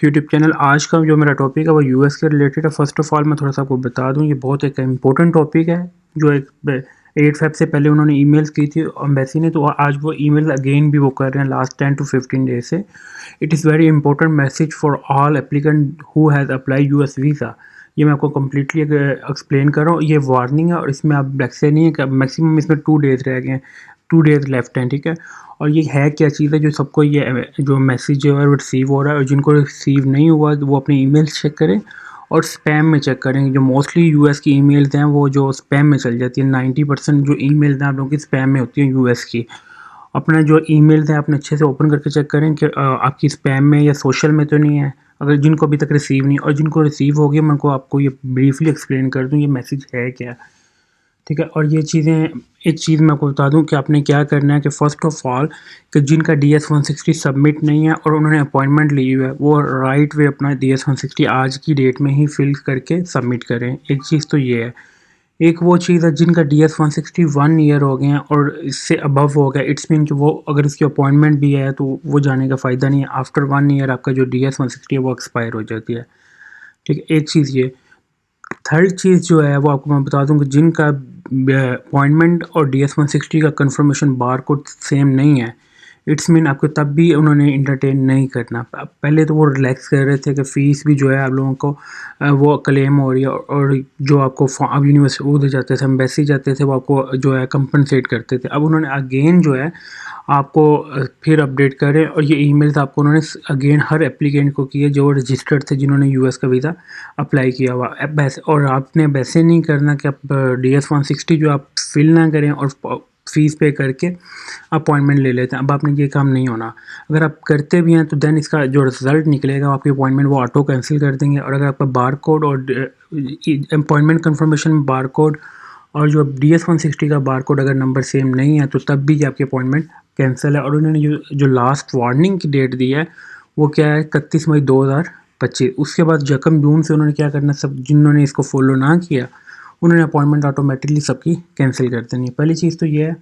YouTube channel. आज का जो मेरा टॉपिक है वो यूएस के रिलेटेड है। फर्स्ट ऑफ ऑल मैं थोड़ा सा आपको बता दूं, ये बहुत एक इम्पोर्टेंट टॉपिक है। जो एक 8 फेब से पहले उन्होंने ईमेल्स की थी एम्बेसी ने, तो आज वो ईमेल अगेन भी वो कर रहे हैं लास्ट 10 to 15 डेज से। It is very important message for all applicant who has apply US visa. ये मैं आपको कम्प्लीटली एक्सप्लेन कर रहा हूँ। ये वार्निंग है और इसमें आप ब्लैक से नहीं है कि मैक्सिमम इसमें 2 डेज़ रह गए हैं, 2 डेज़ लेफ्ट हैं, ठीक है। और ये है क्या चीज़ है जो सबको ये जो मैसेज जो है वो रिसीव हो रहा है, और जिनको रिसीव नहीं हुआ वो अपने ईमेल्स चेक करें और स्पैम में चेक करें। जो मोस्टली यूएस की ईमेल्स हैं वो जो स्पैम में चल जाती है। 90% जो ईमेल्स हैं आप लोगों की स्पैम में होती हैं यूएस की। अपना जो ईमेल्स हैं अपने अच्छे से ओपन करके चेक करें कि आपकी स्पैम में या सोशल में तो नहीं है, अगर जिनको अभी तक रिसीव नहीं, और जिनको रिसीव हो गया मैं आपको ये ब्रीफली एक्सप्लेन कर दूँ ये मैसेज है क्या, ठीक है। और ये चीज़ें, एक चीज़ मैं आपको बता दूं कि आपने क्या करना है कि फ़र्स्ट ऑफ ऑल कि जिनका DS-160 सबमिट नहीं है और उन्होंने अपॉइंटमेंट ली हुई है वो राइट वे अपना DS-160 आज की डेट में ही फिल करके सबमिट करें। एक चीज़ तो ये है। एक वो चीज़ है जिनका DS-160 1 ईयर हो गए हैं और इससे अबव हो गया, इट्स मीन कि वो अगर इसकी अपॉइंटमेंट भी है तो वो जाने का फ़ायदा नहीं है। आफ्टर 1 ईयर आपका जो DS-160 है वो एक्सपायर हो जाती है, ठीक है। एक चीज़ ये। थर्ड चीज़ जो है वो आपको मैं बता दूं कि जिनका अपॉइंटमेंट और DS-160 का कंफर्मेशन बार कोड सेम नहीं है, इट्स मीन आपको तब भी उन्होंने इंटरटेन नहीं करना। पहले तो वो रिलैक्स कर रहे थे कि फ़ीस भी जो है आप लोगों को वो क्लेम हो रही है, और जो आपको अब यूनिवर्सिटी उधर जाते थे, एम्बेसी जाते थे, वो आपको जो है कंपनसेट करते थे। अब उन्होंने अगेन जो है आपको फिर अपडेट करें, और ये ईमेल्स आपको उन्होंने अगेन हर एप्लीकेंट को किए जो रजिस्टर्ड थे, जिन्होंने यूएस का वीज़ा अप्लाई किया हुआ। अब वैसे, और आपने वैसे नहीं करना कि आप DS-160 जो आप फिल ना करें और फ़ीस पे करके अपॉइंटमेंट ले लेते हैं। अब आपने ये काम नहीं होना। अगर आप करते भी हैं तो देन इसका जो रिज़ल्ट निकलेगा आपकी अपॉइंटमेंट वो ऑटो कैंसिल कर देंगे। और अगर आपका बार कोड और अपॉइंटमेंट कंफर्मेशन में बार कोड और जो DS-160 का बार कोड अगर नंबर सेम नहीं है तो तब भी आपकी अपॉइंटमेंट कैंसिल है। और उन्होंने जो लास्ट वार्निंग की डेट दी है वो क्या है, 31 मई 2025। उसके बाद जकम जून से उन्होंने क्या करना, सब जिन्होंने इसको फॉलो ना किया उन्होंने अपॉइंटमेंट ऑटोमेटिकली सबकी कैंसिल कर देनी है। पहली चीज़ तो ये है।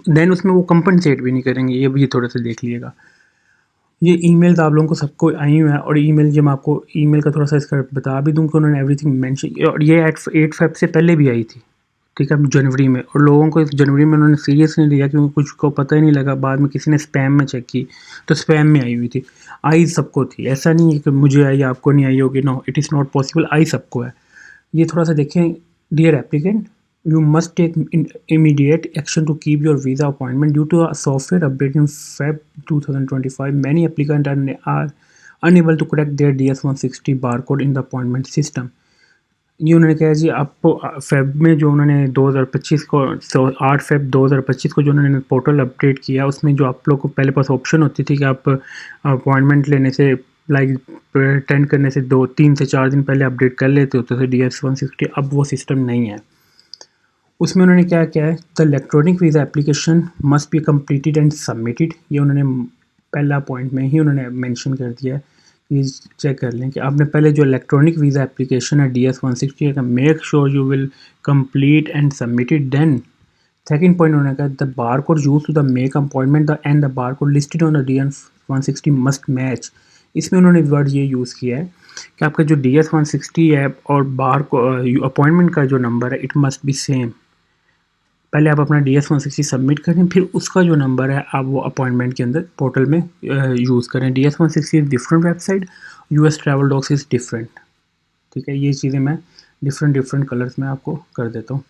देन उसमें वो कंपनसेट भी नहीं करेंगे, ये भी थोड़ा सा देख लीजिएगा। ये ईमेल्स आप लोगों को सबको आई हुई है, और ईमेल जब मैं आपको ईमेल का थोड़ा सा इसका बता भी दूं कि उन्होंने एवरीथिंग मेंशन, और ये 8 फेब से पहले भी आई थी, ठीक है, जनवरी में। और लोगों को इस जनवरी में उन्होंने सीरियस नहीं लिया क्योंकि कुछ को पता ही नहीं लगा। बाद में किसी ने स्पैम में चेक की तो स्पैम में आई हुई थी। आई सबको थी, ऐसा नहीं है कि मुझे आई आपको नहीं आई होगी। No, it is not possible, आई सबको है। ये थोड़ा सा देखें। Dear applicant, you must take immediate action to keep your visa appointment due to a software update in Feb 2025. Many applicants are unable to correct their DS-160 barcode in the appointment system. ये उन्होंने कहा जी, आपको Feb में जो उन्होंने 2025 को 8 Feb 2025 को जो उन्होंने पोर्टल अपडेट किया उसमें जो आप लोग को पहले पास ऑप्शन होती थी कि आप अपॉइंटमेंट लेने से लाइक अटेंड करने से 3 से 4 दिन पहले अपडेट कर लेते होते थे DS-160। अब वो सिस्टम नहीं है। उसमें उन्होंने क्या किया है, the electronic visa application must be completed and submitted. ये उन्होंने पहला पॉइंट में ही उन्होंने मेंशन कर दिया है। ये चेक कर लें कि आपने पहले जो इलेक्ट्रॉनिक वीज़ा एप्लीकेशन है DS-160 का, make sure you will complete and submitted. Then second point उन्होंने कहा the bar code use to the make appointment the and the bar code listed on the DS-160 must match. इसमें उन्होंने word ये use किया है कि आपका जो DS-160 है और बार को अपॉइंटमेंट का जो नंबर है इट मस्ट बी सेम। पहले आप अपना DS-160 सबमिट करें, फिर उसका जो नंबर है आप वो अपॉइंटमेंट के अंदर पोर्टल में यूज़ करें। DS-160 is different website, US travel docs is different, ठीक है। ये चीज़ें मैं डिफरेंट कलर्स में आपको कर देता हूँ।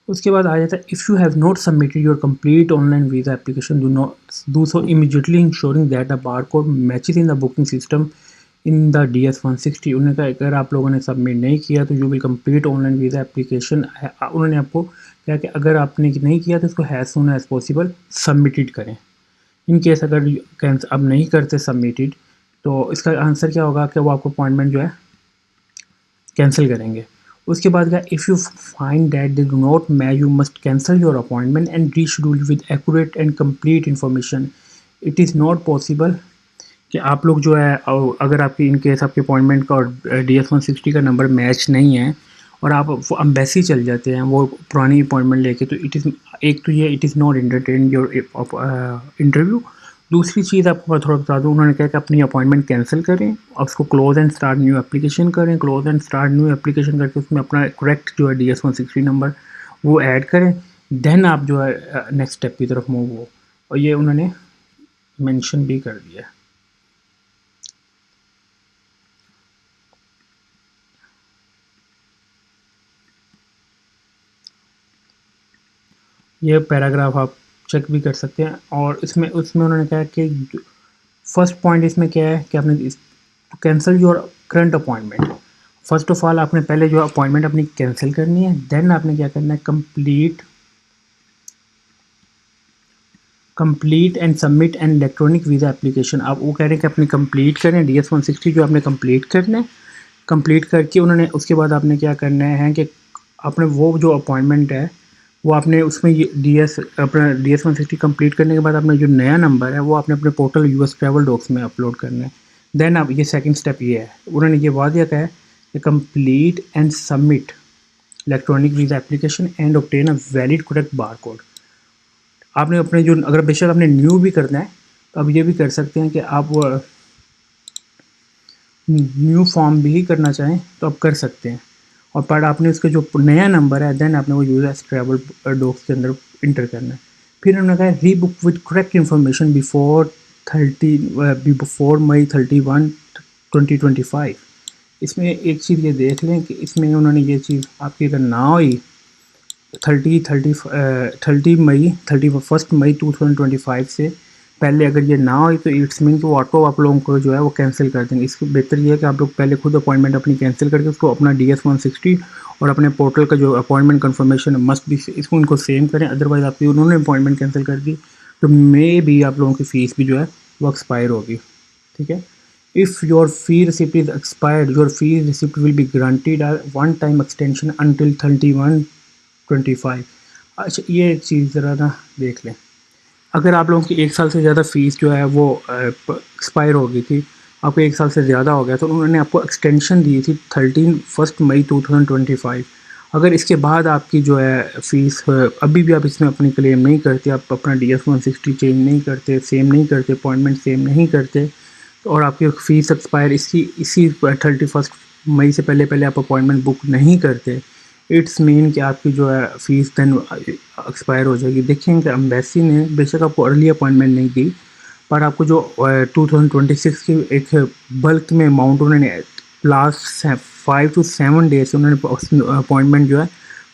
उसके बाद आ जाता है, if you have not submitted your complete online visa application do so immediately ensuring that the bar code matches in the booking system in the DS-160। उन्होंने कहा अगर आप लोगों ने सबमिट नहीं किया तो you will complete online visa application. उन्होंने आपको कहा कि अगर आपने नहीं किया तो इसको has soon as possible submitted करें। इन केस अगर अब नहीं करते सबमिटेड तो इसका आंसर क्या होगा कि वो आपको अपॉइंटमेंट जो है कैंसिल करेंगे। उसके बाद क्या, if you find that they do not match you must cancel your appointment and reschedule with accurate and complete information. It is not possible कि आप लोग जो है अगर आपकी इन केस आपके अपॉइंटमेंट का और DS-160 का नंबर मैच नहीं है और आप वो एम्बेसी चल जाते हैं वो पुरानी अपॉइंटमेंट लेके, तो इट इज़ एक तो ये it is not entertain your interview. दूसरी चीज़ आपको मैं थोड़ा बता दूँ, उन्होंने कहा कि अपनी अपॉइंटमेंट कैंसिल करें और उसको close and start new application करें। Close and start new application करके उसमें अपना करेक्ट जो है DS-160 नंबर वो ऐड करें, देन आप जो है नेक्स्ट स्टेप की तरफ मूव हो। और ये उन्होंने मेंशन भी कर दिया है। ये पैराग्राफ आप चेक भी कर सकते हैं। और इसमें उसमें उन्होंने कहा कि फर्स्ट पॉइंट इसमें क्या है कि आपने cancel your current appointment. First of all आपने पहले जो अपॉइंटमेंट अपनी कैंसिल करनी है, देन आपने क्या करना है, complete and submit an electronic visa application. आप वो कह रहे हैं कि अपनी कंप्लीट करें DS-160 जो आपने कंप्लीट करना है। कंप्लीट करके उन्होंने उसके बाद आपने क्या करना है कि आपने वो जो अपॉइंटमेंट है वो आपने उसमें ये अपना DS-160 कंप्लीट करने के बाद आपने जो नया नंबर है वो आपने अपने पोर्टल US ट्रैवल डॉक्स में अपलोड करना है। देन आप ये सेकंड स्टेप ये है, उन्होंने ये वादिया कहा है कि complete and submit electronic visa application and obtain a valid correct bar code. आपने अपने जो अगर बेशक आपने न्यू भी करना है तो आप ये भी कर सकते हैं कि आप न्यू फॉर्म भी करना चाहें तो आप कर सकते हैं। और पर आपने उसका जो नया नंबर है देन आपने वो यूज़र्स ट्रैवल डॉक्स के अंदर इंटर करना है। फिर उन्होंने कहा rebook with correct information before May 31 2025। इसमें एक चीज़ ये देख लें कि इसमें उन्होंने ये चीज़ आपकी अगर ना हुई 31 मई 2025 से पहले अगर ये ना हो तो इट्स मीन कि वो ऑटो आप लोगों को जो है वो कैंसिल कर देंगे। इससे बेहतर ये है कि आप लोग पहले खुद अपॉइंटमेंट अपनी कैंसिल करके उसको अपना DS-160 और अपने पोर्टल का जो अपॉइंटमेंट कंफर्मेशन मस्ट भी इसको उनको सेम करें। अदरवाइज़ आपकी उन्होंने अपॉइंटमेंट कैंसिल कर दी तो मे भी आप लोगों की फ़ीस भी जो है वो एक्सपायर होगी। ठीक है। If your fee receipt is expired your fee receipt will be granted a one time extension until 31/25। अच्छा ये चीज़ ज़रा ना देख लें, अगर आप लोगों की 1 साल से ज़्यादा फ़ीस जो है वो एक्सपायर हो गई थी, आपको 1 साल से ज़्यादा हो गया तो उन्होंने आपको एक्सटेंशन दी थी 31 मई 2025। अगर इसके बाद आपकी जो है फ़ीस अभी भी आप इसमें अपनी क्लेम नहीं करते, आप अपना DS-160 चेंज नहीं करते, सेम नहीं करते, अपॉइंटमेंट सेम नहीं करते और आपकी फ़ीस एक्सपायर इसी 31 मई से पहले पहले आप अपॉइंटमेंट बुक नहीं करते, इट्स मीन कि आपकी जो है फ़ीस देन एक्सपायर हो जाएगी। देखें कि एम्बेसी ने बेशक आपको अर्ली अपॉइंटमेंट नहीं दी पर आपको जो 2026 की एक बल्क में अमाउंट उन्होंने लास्ट 5 to 7 डेज से उन्होंने अपॉइंटमेंट जो है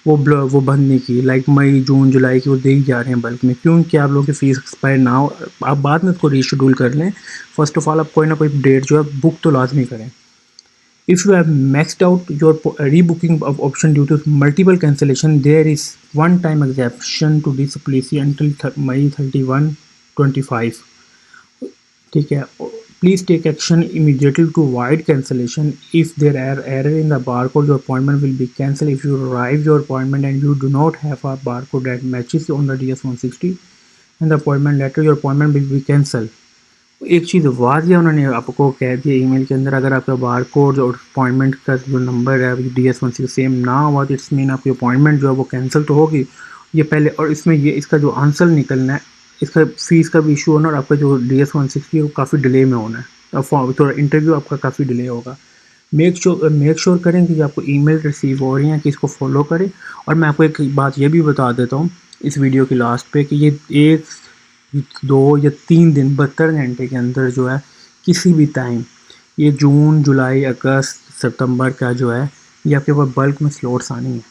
वो बंद नहीं की, लाइक मई जून जुलाई की वो दे ही जा रहे हैं बल्क में। क्योंकि आप लोगों की फ़ीस एक्सपायर ना हो, आप बाद में उसको रीशेड्यूल कर लें। फर्स्ट ऑफ ऑल आप कोई ना कोई डेट जो है बुक तो लाजमी करें। If you have maxed out your rebooking option due to multiple cancellation, there is one-time exemption to this policy until May 31, 25. ठीक है। Please take action immediately to avoid cancellation. If there are error in the barcode, your appointment will be cancelled. If you arrive your appointment and you do not have a barcode that matches on the DS-160 and the appointment letter, your appointment will be cancelled. एक चीज़ वाज़िया उन्होंने आपको कह दिया email के अंदर, अगर आपका barcode और अपॉइंटमेंट का जो नंबर है DS-160 सेम ना हुआ तो इट्स मीन आपकी अपॉइंटमेंट जो है वो कैंसिल तो होगी ये पहले। और इसमें ये इसका जो आंसर निकलना है, इसका फ़ीस का भी इशू होना और आपका जो DS-160 है वो काफ़ी डिले में होना है, थोड़ा इंटरव्यू आपका काफ़ी डिले होगा। मेक श्योर करें कि आपको ईमेल रिसीव हो रही हैं कि इसको फॉलो करें। और मैं आपको एक बात ये भी बता देता हूँ इस वीडियो की लास्ट पे कि ये 1, 2 या 3 दिन 72 घंटे के अंदर जो है किसी भी टाइम ये जून जुलाई अगस्त सितंबर का जो है ये आपके पास बल्क में स्लॉट्स आनी है।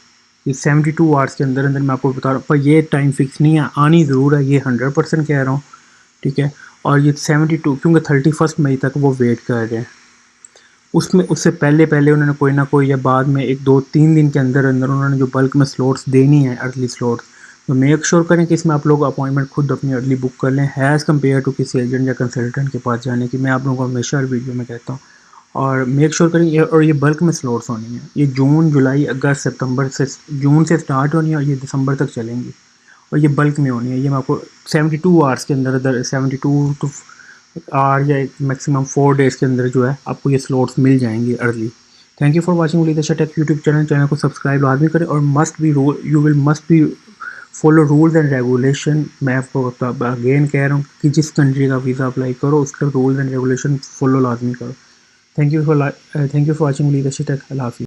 ये 72 आवर्स के अंदर अंदर मैं आपको बता रहा हूँ, पर ये टाइम फिक्स नहीं है, आनी ज़रूर है, ये 100% कह रहा हूँ। ठीक है। और ये 72 क्योंकि 31 मई तक वो वेट कर रहे हैं, उसमें उससे पहले पहले उन्होंने कोई ना कोई या बाद में 1, 2, 3 दिन के अंदर अंदर उन्होंने जो बल्क में स्लॉट्स देनी है अर्ली स्लॉट्स, तो मेक श्योर करें कि इसमें आप लोग अपॉइंटमेंट खुद अपनी अर्ली बुक कर लें हैज़ कम्पेयर टू किसी एजेंट या कंसल्टेंट के पास जाने की। मैं आप लोगों को हमेशा हर वीडियो में कहता हूँ। और मेक श्योर करें और ये बल्क में स्लॉट्स होनी है, ये जून जुलाई अगस्त सितंबर से जून से स्टार्ट होनी है और ये दिसंबर तक चलेंगी और ये बल्क में होनी है। ये मैं आपको 72 आवर्स के अंदर 72 to आर या मैक्सिमम 4 डेज़ के अंदर जो है आपको ये स्लॉट्स मिल जाएंगे early. Thank you for watching Waleed tech YouTube channel को सब्सक्राइब लाजमी करें और must be you will must be follow rules and regulation. मैं आपको अगेन कह रहा हूँ कि जिस कंट्री का वीज़ा अप्लाई करो उसका रूल्स एंड रेगुलेशन फॉलो लाजमी करो। Thank you for watching Waleed tech. अल्लाह हाफिज़।